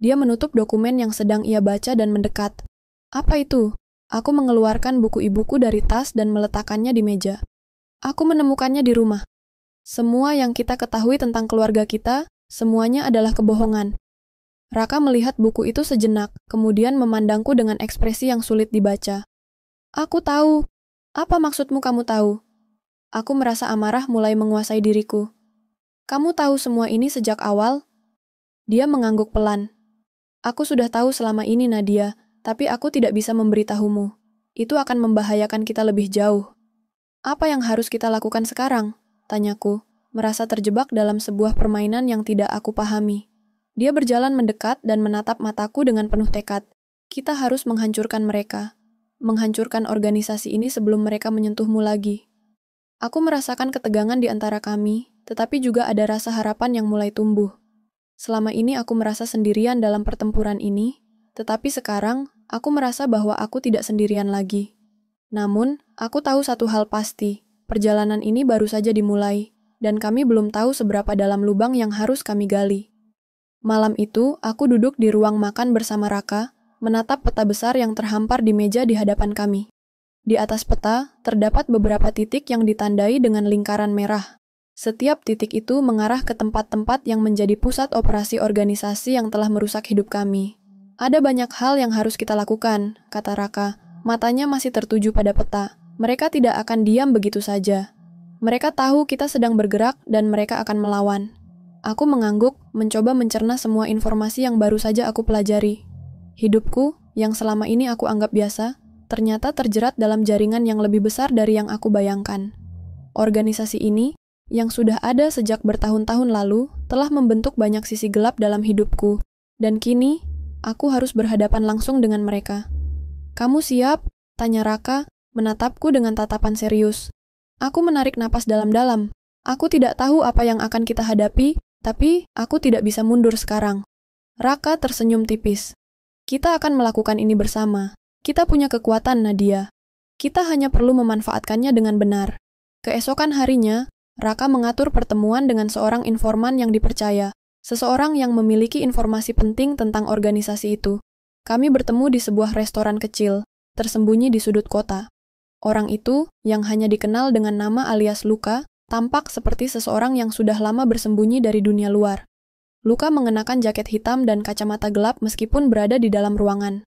Dia menutup dokumen yang sedang ia baca dan mendekat. Apa itu? Aku mengeluarkan buku ibuku dari tas dan meletakkannya di meja. Aku menemukannya di rumah. Semua yang kita ketahui tentang keluarga kita, semuanya adalah kebohongan. Raka melihat buku itu sejenak, kemudian memandangku dengan ekspresi yang sulit dibaca. Aku tahu. Apa maksudmu kamu tahu? Aku merasa amarah mulai menguasai diriku. Kamu tahu semua ini sejak awal? Dia mengangguk pelan. Aku sudah tahu selama ini, Nadia, tapi aku tidak bisa memberitahumu. Itu akan membahayakan kita lebih jauh. Apa yang harus kita lakukan sekarang? Tanyaku, merasa terjebak dalam sebuah permainan yang tidak aku pahami. Dia berjalan mendekat dan menatap mataku dengan penuh tekad. Kita harus menghancurkan mereka. Menghancurkan organisasi ini sebelum mereka menyentuhmu lagi. Aku merasakan ketegangan di antara kami, tetapi juga ada rasa harapan yang mulai tumbuh. Selama ini aku merasa sendirian dalam pertempuran ini, tetapi sekarang aku merasa bahwa aku tidak sendirian lagi. Namun, aku tahu satu hal pasti, perjalanan ini baru saja dimulai, dan kami belum tahu seberapa dalam lubang yang harus kami gali. Malam itu, aku duduk di ruang makan bersama Raka, menatap peta besar yang terhampar di meja di hadapan kami. Di atas peta, terdapat beberapa titik yang ditandai dengan lingkaran merah. Setiap titik itu mengarah ke tempat-tempat yang menjadi pusat operasi organisasi yang telah merusak hidup kami. Ada banyak hal yang harus kita lakukan, kata Raka. Matanya masih tertuju pada peta. Mereka tidak akan diam begitu saja. Mereka tahu kita sedang bergerak dan mereka akan melawan. Aku mengangguk, mencoba mencerna semua informasi yang baru saja aku pelajari. Hidupku, yang selama ini aku anggap biasa, ternyata terjerat dalam jaringan yang lebih besar dari yang aku bayangkan. Organisasi ini, yang sudah ada sejak bertahun-tahun lalu, telah membentuk banyak sisi gelap dalam hidupku, dan kini, aku harus berhadapan langsung dengan mereka. Kamu siap? Tanya Raka, menatapku dengan tatapan serius. Aku menarik napas dalam-dalam. Aku tidak tahu apa yang akan kita hadapi, tapi aku tidak bisa mundur sekarang. Raka tersenyum tipis. Kita akan melakukan ini bersama. Kita punya kekuatan, Nadia. Kita hanya perlu memanfaatkannya dengan benar. Keesokan harinya, Raka mengatur pertemuan dengan seorang informan yang dipercaya, seseorang yang memiliki informasi penting tentang organisasi itu. Kami bertemu di sebuah restoran kecil, tersembunyi di sudut kota. Orang itu, yang hanya dikenal dengan nama alias Luka, tampak seperti seseorang yang sudah lama bersembunyi dari dunia luar. Luka mengenakan jaket hitam dan kacamata gelap meskipun berada di dalam ruangan.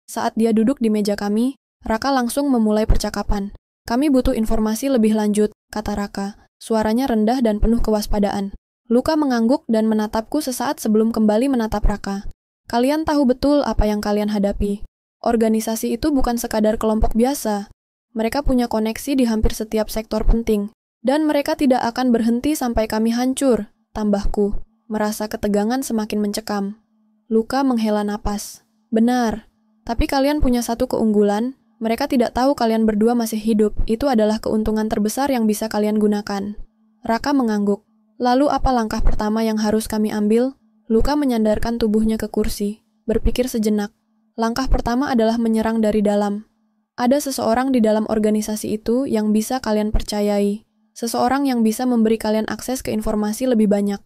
Saat dia duduk di meja kami, Raka langsung memulai percakapan. Kami butuh informasi lebih lanjut, kata Raka. Suaranya rendah dan penuh kewaspadaan. Luka mengangguk dan menatapku sesaat sebelum kembali menatap Raka. Kalian tahu betul apa yang kalian hadapi. Organisasi itu bukan sekadar kelompok biasa. Mereka punya koneksi di hampir setiap sektor penting. Dan mereka tidak akan berhenti sampai kami hancur, tambahku. Merasa ketegangan semakin mencekam. Luka menghela napas. Benar. Tapi kalian punya satu keunggulan, mereka tidak tahu kalian berdua masih hidup, itu adalah keuntungan terbesar yang bisa kalian gunakan. Raka mengangguk. Lalu apa langkah pertama yang harus kami ambil? Luka menyandarkan tubuhnya ke kursi, berpikir sejenak. Langkah pertama adalah menyerang dari dalam. Ada seseorang di dalam organisasi itu yang bisa kalian percayai. Seseorang yang bisa memberi kalian akses ke informasi lebih banyak.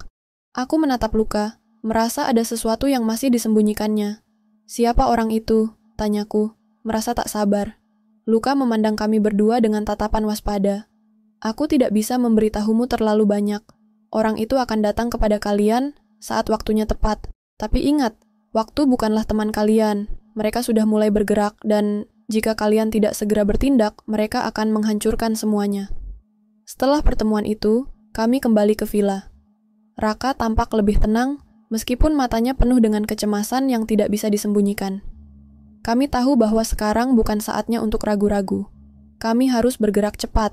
Aku menatap Luka, merasa ada sesuatu yang masih disembunyikannya. Siapa orang itu? Tanyaku, merasa tak sabar. Luka memandang kami berdua dengan tatapan waspada. Aku tidak bisa memberitahumu terlalu banyak. Orang itu akan datang kepada kalian saat waktunya tepat. Tapi ingat, waktu bukanlah teman kalian. Mereka sudah mulai bergerak dan jika kalian tidak segera bertindak, mereka akan menghancurkan semuanya. Setelah pertemuan itu, kami kembali ke villa. Raka tampak lebih tenang, meskipun matanya penuh dengan kecemasan yang tidak bisa disembunyikan. Kami tahu bahwa sekarang bukan saatnya untuk ragu-ragu. Kami harus bergerak cepat.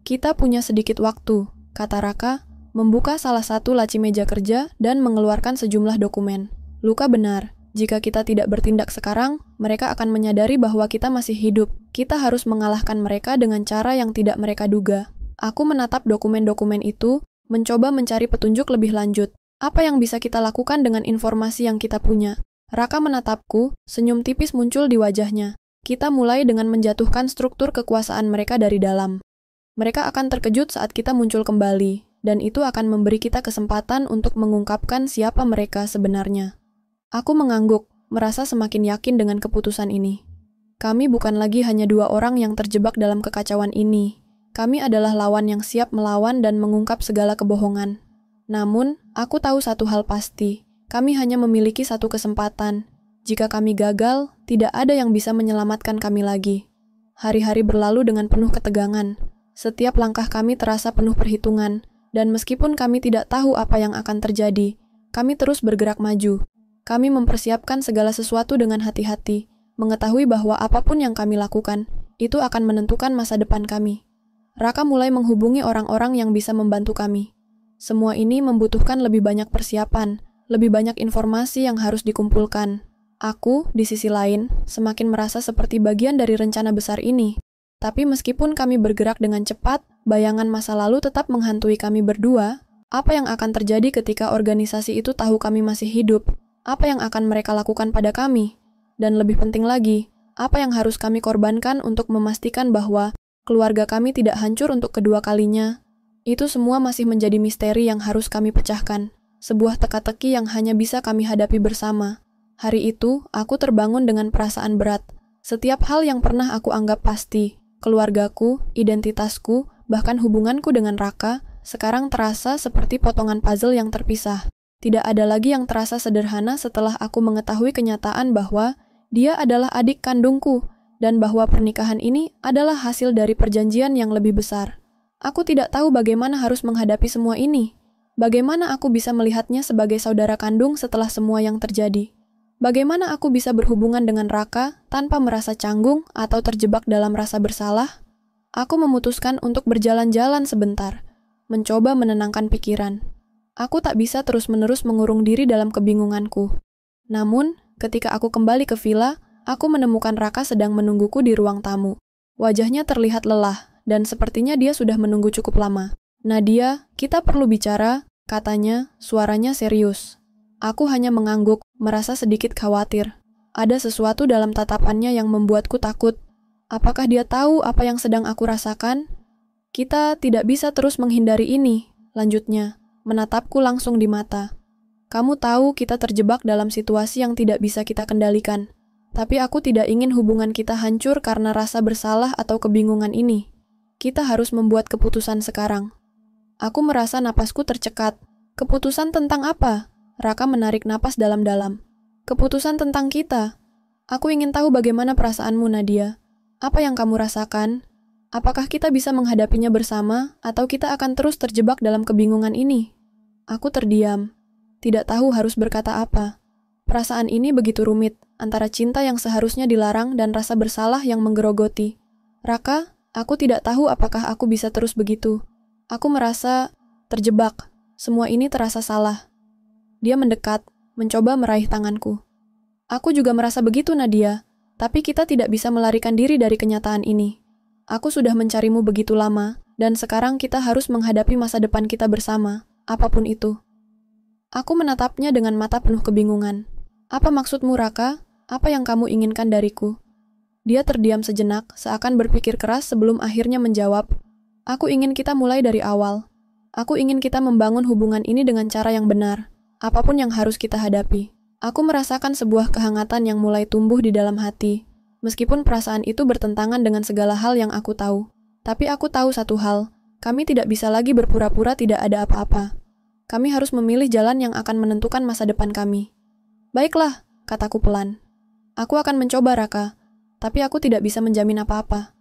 Kita punya sedikit waktu, kata Raka, membuka salah satu laci meja kerja dan mengeluarkan sejumlah dokumen. Luka benar, jika kita tidak bertindak sekarang, mereka akan menyadari bahwa kita masih hidup. Kita harus mengalahkan mereka dengan cara yang tidak mereka duga. Aku menatap dokumen-dokumen itu, mencoba mencari petunjuk lebih lanjut. Apa yang bisa kita lakukan dengan informasi yang kita punya? Raka menatapku, senyum tipis muncul di wajahnya. Kita mulai dengan menjatuhkan struktur kekuasaan mereka dari dalam. Mereka akan terkejut saat kita muncul kembali, dan itu akan memberi kita kesempatan untuk mengungkapkan siapa mereka sebenarnya. Aku mengangguk, merasa semakin yakin dengan keputusan ini. Kami bukan lagi hanya dua orang yang terjebak dalam kekacauan ini. Kami adalah lawan yang siap melawan dan mengungkap segala kebohongan. Namun, aku tahu satu hal pasti. Kami hanya memiliki satu kesempatan. Jika kami gagal, tidak ada yang bisa menyelamatkan kami lagi. Hari-hari berlalu dengan penuh ketegangan. Setiap langkah kami terasa penuh perhitungan. Dan meskipun kami tidak tahu apa yang akan terjadi, kami terus bergerak maju. Kami mempersiapkan segala sesuatu dengan hati-hati, mengetahui bahwa apapun yang kami lakukan, itu akan menentukan masa depan kami. Raka mulai menghubungi orang-orang yang bisa membantu kami. Semua ini membutuhkan lebih banyak persiapan, lebih banyak informasi yang harus dikumpulkan. Aku, di sisi lain, semakin merasa seperti bagian dari rencana besar ini. Tapi meskipun kami bergerak dengan cepat, bayangan masa lalu tetap menghantui kami berdua. Apa yang akan terjadi ketika organisasi itu tahu kami masih hidup? Apa yang akan mereka lakukan pada kami? Dan lebih penting lagi, apa yang harus kami korbankan untuk memastikan bahwa keluarga kami tidak hancur untuk kedua kalinya? Itu semua masih menjadi misteri yang harus kami pecahkan. Sebuah teka-teki yang hanya bisa kami hadapi bersama. Hari itu, aku terbangun dengan perasaan berat. Setiap hal yang pernah aku anggap pasti, keluargaku, identitasku, bahkan hubunganku dengan Raka, sekarang terasa seperti potongan puzzle yang terpisah. Tidak ada lagi yang terasa sederhana setelah aku mengetahui kenyataan bahwa dia adalah adik kandungku, dan bahwa pernikahan ini adalah hasil dari perjanjian yang lebih besar. Aku tidak tahu bagaimana harus menghadapi semua ini. Bagaimana aku bisa melihatnya sebagai saudara kandung setelah semua yang terjadi? Bagaimana aku bisa berhubungan dengan Raka tanpa merasa canggung atau terjebak dalam rasa bersalah? Aku memutuskan untuk berjalan-jalan sebentar, mencoba menenangkan pikiran. Aku tak bisa terus-menerus mengurung diri dalam kebingunganku. Namun, ketika aku kembali ke villa, aku menemukan Raka sedang menungguku di ruang tamu. Wajahnya terlihat lelah, dan sepertinya dia sudah menunggu cukup lama. "Nadia, kita perlu bicara," katanya, suaranya serius. Aku hanya mengangguk, merasa sedikit khawatir. Ada sesuatu dalam tatapannya yang membuatku takut. Apakah dia tahu apa yang sedang aku rasakan? "Kita tidak bisa terus menghindari ini," lanjutnya, menatapku langsung di mata. "Kamu tahu kita terjebak dalam situasi yang tidak bisa kita kendalikan. Tapi aku tidak ingin hubungan kita hancur karena rasa bersalah atau kebingungan ini. Kita harus membuat keputusan sekarang." Aku merasa napasku tercekat. "Keputusan tentang apa?" Raka menarik napas dalam-dalam. "Keputusan tentang kita. Aku ingin tahu bagaimana perasaanmu, Nadia. Apa yang kamu rasakan? Apakah kita bisa menghadapinya bersama, atau kita akan terus terjebak dalam kebingungan ini?" Aku terdiam, tidak tahu harus berkata apa. Perasaan ini begitu rumit, antara cinta yang seharusnya dilarang dan rasa bersalah yang menggerogoti. "Raka, aku tidak tahu apakah aku bisa terus begitu. Aku merasa terjebak. Semua ini terasa salah." Dia mendekat, mencoba meraih tanganku. "Aku juga merasa begitu, Nadia. Tapi kita tidak bisa melarikan diri dari kenyataan ini. Aku sudah mencarimu begitu lama, dan sekarang kita harus menghadapi masa depan kita bersama, apapun itu." Aku menatapnya dengan mata penuh kebingungan. "Apa maksudmu, Raka? Apa yang kamu inginkan dariku?" Dia terdiam sejenak, seakan berpikir keras sebelum akhirnya menjawab, "Aku ingin kita mulai dari awal. Aku ingin kita membangun hubungan ini dengan cara yang benar, apapun yang harus kita hadapi." Aku merasakan sebuah kehangatan yang mulai tumbuh di dalam hati, meskipun perasaan itu bertentangan dengan segala hal yang aku tahu. Tapi aku tahu satu hal, kami tidak bisa lagi berpura-pura tidak ada apa-apa. Kami harus memilih jalan yang akan menentukan masa depan kami. "Baiklah," kataku pelan. "Aku akan mencoba, Raka, tapi aku tidak bisa menjamin apa-apa."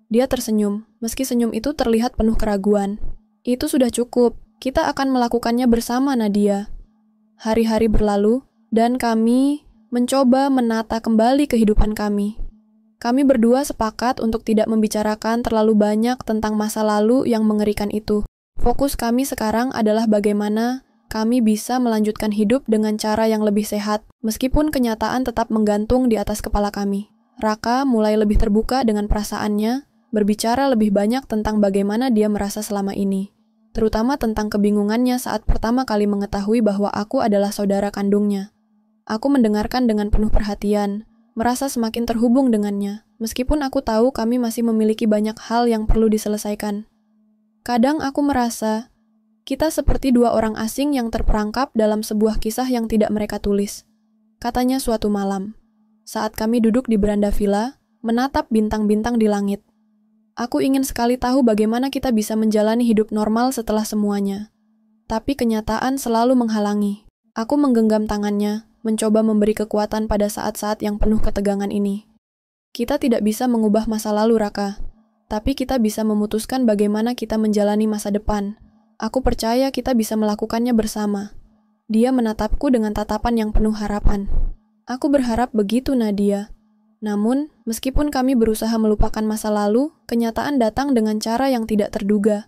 Dia tersenyum, meski senyum itu terlihat penuh keraguan. "Itu sudah cukup, kita akan melakukannya bersama, Nadia." Hari-hari berlalu, dan kami mencoba menata kembali kehidupan kami. Kami berdua sepakat untuk tidak membicarakan terlalu banyak tentang masa lalu yang mengerikan itu. Fokus kami sekarang adalah bagaimana kami bisa melanjutkan hidup dengan cara yang lebih sehat, meskipun kenyataan tetap menggantung di atas kepala kami. Raka mulai lebih terbuka dengan perasaannya, berbicara lebih banyak tentang bagaimana dia merasa selama ini, terutama tentang kebingungannya saat pertama kali mengetahui bahwa aku adalah saudara kandungnya. Aku mendengarkan dengan penuh perhatian, merasa semakin terhubung dengannya, meskipun aku tahu kami masih memiliki banyak hal yang perlu diselesaikan. Kadang aku merasa, kita seperti dua orang asing yang terperangkap dalam sebuah kisah yang tidak mereka tulis. Katanya suatu malam, saat kami duduk di beranda villa, menatap bintang-bintang di langit. Aku ingin sekali tahu bagaimana kita bisa menjalani hidup normal setelah semuanya. Tapi kenyataan selalu menghalangi. Aku menggenggam tangannya, mencoba memberi kekuatan pada saat-saat yang penuh ketegangan ini. Kita tidak bisa mengubah masa lalu, Raka. Tapi kita bisa memutuskan bagaimana kita menjalani masa depan. Aku percaya kita bisa melakukannya bersama. Dia menatapku dengan tatapan yang penuh harapan. Aku berharap begitu, Nadia. Namun, meskipun kami berusaha melupakan masa lalu, kenyataan datang dengan cara yang tidak terduga.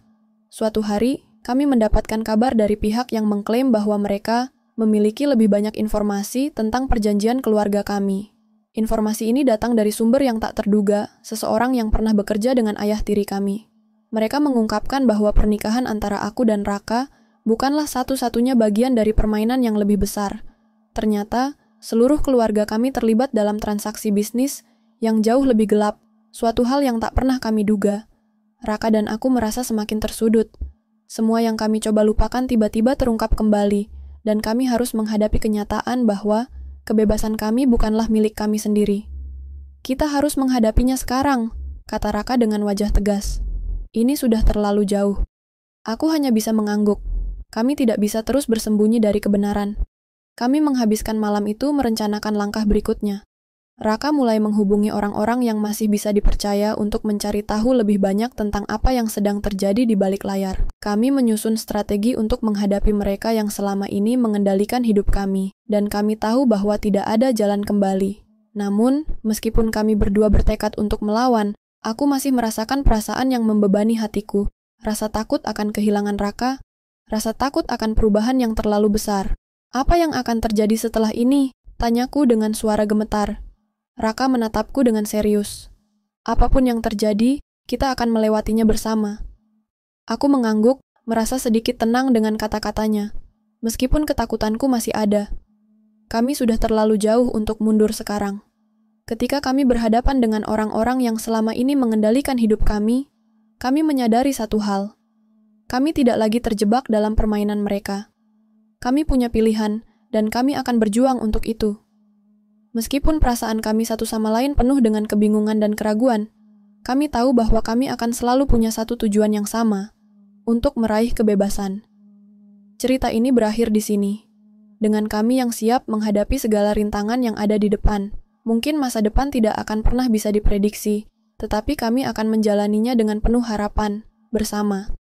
Suatu hari, kami mendapatkan kabar dari pihak yang mengklaim bahwa mereka memiliki lebih banyak informasi tentang perjanjian keluarga kami. Informasi ini datang dari sumber yang tak terduga, seseorang yang pernah bekerja dengan ayah tiri kami. Mereka mengungkapkan bahwa pernikahan antara aku dan Raka bukanlah satu-satunya bagian dari permainan yang lebih besar. Ternyata, seluruh keluarga kami terlibat dalam transaksi bisnis yang jauh lebih gelap, suatu hal yang tak pernah kami duga. Raka dan aku merasa semakin tersudut. Semua yang kami coba lupakan tiba-tiba terungkap kembali, dan kami harus menghadapi kenyataan bahwa kebebasan kami bukanlah milik kami sendiri. Kita harus menghadapinya sekarang, kata Raka dengan wajah tegas. Ini sudah terlalu jauh. Aku hanya bisa mengangguk. Kami tidak bisa terus bersembunyi dari kebenaran. Kami menghabiskan malam itu merencanakan langkah berikutnya. Raka mulai menghubungi orang-orang yang masih bisa dipercaya untuk mencari tahu lebih banyak tentang apa yang sedang terjadi di balik layar. Kami menyusun strategi untuk menghadapi mereka yang selama ini mengendalikan hidup kami, dan kami tahu bahwa tidak ada jalan kembali. Namun, meskipun kami berdua bertekad untuk melawan, aku masih merasakan perasaan yang membebani hatiku. Rasa takut akan kehilangan Raka, rasa takut akan perubahan yang terlalu besar. Apa yang akan terjadi setelah ini? Tanyaku dengan suara gemetar. Raka menatapku dengan serius. Apapun yang terjadi, kita akan melewatinya bersama. Aku mengangguk, merasa sedikit tenang dengan kata-katanya. Meskipun ketakutanku masih ada. Kami sudah terlalu jauh untuk mundur sekarang. Ketika kami berhadapan dengan orang-orang yang selama ini mengendalikan hidup kami menyadari satu hal. Kami tidak lagi terjebak dalam permainan mereka. Kami punya pilihan, dan kami akan berjuang untuk itu. Meskipun perasaan kami satu sama lain penuh dengan kebingungan dan keraguan, kami tahu bahwa kami akan selalu punya satu tujuan yang sama, untuk meraih kebebasan. Cerita ini berakhir di sini, dengan kami yang siap menghadapi segala rintangan yang ada di depan. Mungkin masa depan tidak akan pernah bisa diprediksi, tetapi kami akan menjalaninya dengan penuh harapan, bersama.